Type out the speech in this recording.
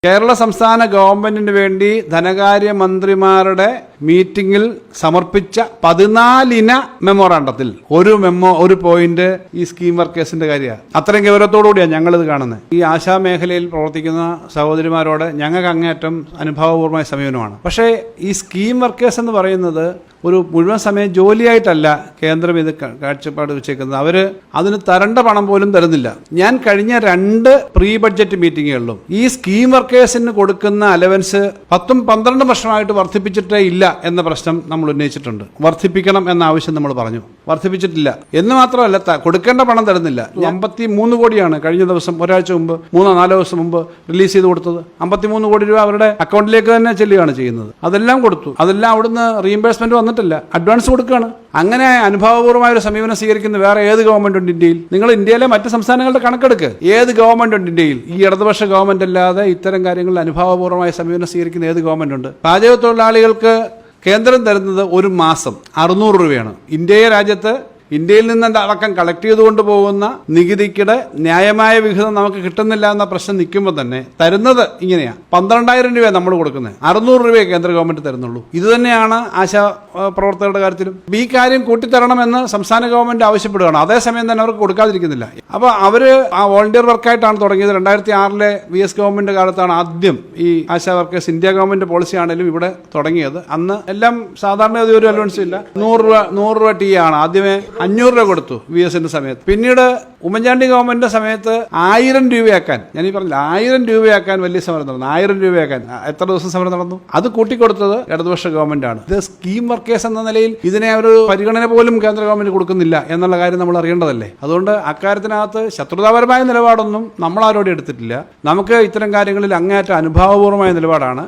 കേരള സംസ്ഥാന ഗവൺമെന്റിന് വേണ്ടി ധനകാര്യമന്ത്രിമാരുടെ മീറ്റിംഗിൽ സമർപ്പിച്ച 14 ഇന മെമ്മോറാണ്ടത്തിൽ ഒരു പോയിന്റ് ഈ സ്കീം വർക്കേഴ്സിന്റെ കാര്യമാണ്. അത്രയും ഗൗരവത്തോടുകൂടിയാണ് ഞങ്ങളിത് കാണുന്നത്. ഈ ആശാ മേഖലയിൽ പ്രവർത്തിക്കുന്ന സഹോദരിമാരോട് ഞങ്ങൾക്ക് അങ്ങേയറ്റം അനുഭവപൂർവമായ സമീപനമാണ്. പക്ഷേ ഈ സ്കീം വർക്കേഴ്സ് എന്ന് പറയുന്നത് ഒരു മുഴുവൻ സമയം ജോലിയായിട്ടല്ല കേന്ദ്രം ഇത് കാഴ്ചപ്പാട് വെച്ചേക്കുന്നത്. അവര് അതിന് തരേണ്ട പണം പോലും തരുന്നില്ല. ഞാൻ കഴിഞ്ഞ 2 പ്രീ ബഡ്ജറ്റ് മീറ്റിങ്ങുകളിലും ഈ സ്കീം വർക്കേഴ്സിന് കൊടുക്കുന്ന അലവൻസ് 10-12 വർഷമായിട്ട് വർദ്ധിപ്പിച്ചിട്ടേ ഇല്ല എന്ന പ്രശ്നം നമ്മൾ ഉന്നയിച്ചിട്ടുണ്ട്. വർദ്ധിപ്പിക്കണം എന്ന ആവശ്യം നമ്മൾ പറഞ്ഞു. വർദ്ധിപ്പിച്ചിട്ടില്ല എന്ന് മാത്രമല്ല, കൊടുക്കേണ്ട പണം തരുന്നില്ല. 53 കോടിയാണ് കഴിഞ്ഞ ദിവസം ഒരാഴ്ച മുമ്പ് 3-4 ദിവസം മുമ്പ് റിലീസ് ചെയ്ത് കൊടുത്തത്. 53 കോടി രൂപ അവരുടെ അക്കൗണ്ടിലേക്ക് തന്നെ ചെല്ലുകയാണ് ചെയ്യുന്നത്. അതെല്ലാം കൊടുത്തു. അതെല്ലാം അവിടുന്ന് റീഇംബേഴ്സ്മെന്റ് വന്നിട്ടില്ല, അഡ്വാൻസ് കൊടുക്കുകയാണ്. അങ്ങനെ അനുഭവപൂർവമായ ഒരു സമീപനം സ്വീകരിക്കുന്ന വേറെ ഏത് ഗവൺമെന്റ് ഉണ്ട് ഇന്ത്യയിൽ? നിങ്ങൾ ഇന്ത്യയിലെ മറ്റ് സംസ്ഥാനങ്ങളുടെ കണക്കെടുക്ക്. ഏത് ഗവൺമെന്റ് ഉണ്ട് ഇന്ത്യയിൽ? ഈ ഇടതുപക്ഷ ഗവൺമെന്റ് അല്ലാതെ ഇത്തരം കാര്യങ്ങളിൽ അനുഭവപൂർവമായ സമീപനം സ്വീകരിക്കുന്ന ഏത് ഗവൺമെന്റ് ഉണ്ട്? പാചക തൊഴിലാളികൾക്ക് കേന്ദ്രം തരുന്നത് ഒരു മാസം 600 രൂപയാണ്. ഇന്ത്യയിൽ നിന്ന് അടക്കം കളക്ട് ചെയ്തുകൊണ്ട് പോകുന്ന നികുതിക്കിടെ ന്യായമായ വിഹിതം നമുക്ക് കിട്ടുന്നില്ല എന്ന പ്രശ്നം നിൽക്കുമ്പോൾ തന്നെ തരുന്നത് ഇങ്ങനെയാണ്. 12,000 രൂപ നമ്മൾ കൊടുക്കുന്നത്, 600 രൂപയെ കേന്ദ്ര ഗവൺമെന്റ് തരുന്നുള്ളൂ. ഇത് തന്നെയാണ് ആശാ പ്രവർത്തകരുടെ കാര്യത്തിലും. ഈ കാര്യം കൂട്ടിത്തരണമെന്ന് സംസ്ഥാന ഗവൺമെന്റ് ആവശ്യപ്പെടുകയാണ്. അതേസമയം തന്നെ അവർക്ക് കൊടുക്കാതിരിക്കുന്നില്ല. അപ്പോൾ അവര് ആ വോളണ്ടിയർ വർക്കായിട്ടാണ് തുടങ്ങിയത്. 2006 VS ഗവൺമെന്റ് കാലത്താണ് ആദ്യം ഈ ASHA workers, India government policy ആണെങ്കിലും ഇവിടെ തുടങ്ങിയത്. അന്ന് എല്ലാം സാധാരണ ഒരു അലവൻസും ഇല്ല. 100 രൂപ ടീ ആണ്. ആദ്യമേ 500 രൂപ കൊടുത്തു VSന്റെ സമയത്ത്. പിന്നീട് ഉമ്മൻചാണ്ടി ഗവൺമെന്റിന്റെ സമയത്ത് 1000 രൂപയാക്കാൻ, ഞാൻ ഈ പറഞ്ഞില്ല, 1000 രൂപയാക്കാൻ വലിയ സമരം നടന്നു. 1000 രൂപയാക്കാൻ എത്ര ദിവസം സമരം നടന്നു? അത് കൂട്ടിക്കൊടുത്തത് ഇടതുപക്ഷ ഗവൺമെന്റാണ്. ഇത് സ്കീം വർക്കേഴ്സ് എന്ന നിലയിൽ ഇതിനെ ഒരു പരിഗണന പോലും കേന്ദ്ര ഗവൺമെന്റ് കൊടുക്കുന്നില്ല എന്നുള്ള കാര്യം നമ്മൾ അറിയേണ്ടതല്ലേ. അതുകൊണ്ട് അക്കാര്യത്തിനകത്ത് ശത്രുതാപരമായ നിലപാടൊന്നും നമ്മൾ ആരോടും എടുത്തിട്ടില്ല. നമുക്ക് ഇത്തരം കാര്യങ്ങളിൽ അങ്ങേയറ്റം അനുഭാവപൂർവമായ നിലപാടാണ്.